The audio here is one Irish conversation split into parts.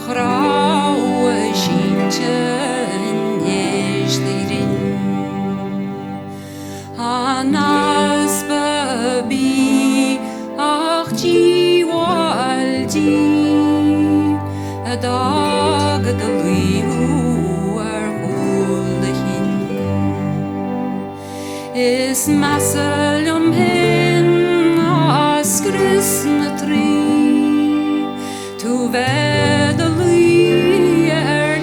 grauwe schientje neerslirin. Anas babi ach jiwaldi dag de liu hulhin is masalum hin as kristna tri tu ved de lier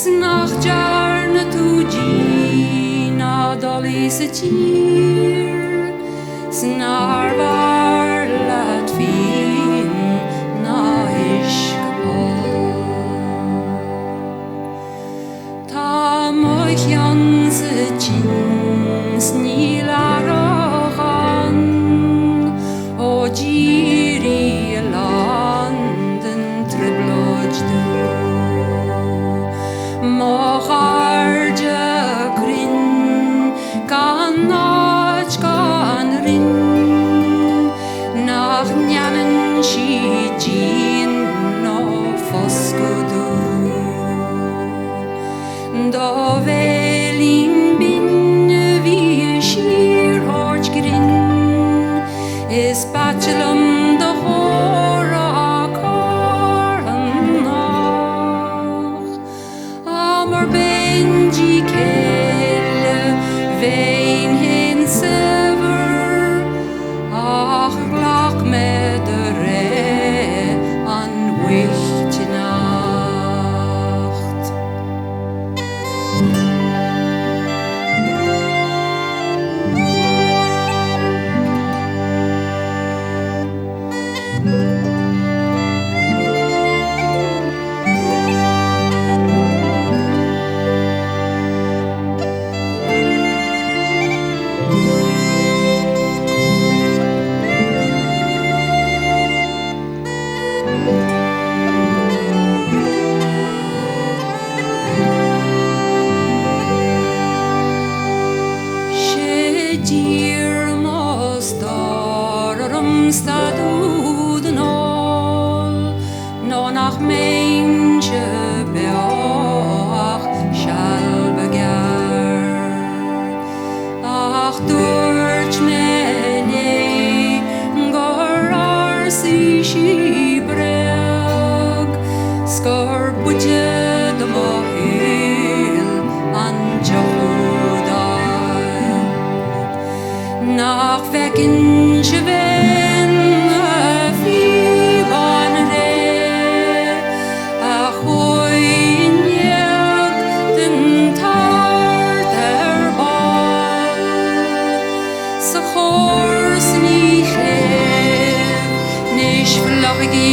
snach jarna tu gina dolis tir snar var lat fin na ishkapol ta moich janse chins nilarohan o giri landen treblojdu Moharja grin kanach kan rin nach nyanen shi jin no foskudu do velin bin vi shir hoj grin is bachelum the hora Benji kelle vein hin sever ach glach med re an wichte nacht Dir mostarum stadud nol no nach menge beach shalbegar ach durch mene gorar si shibreg skor buje de mohil anjoda nach wecken schwen fi banre ahoy nyek den tar der bal so khors ni khe nish flaggi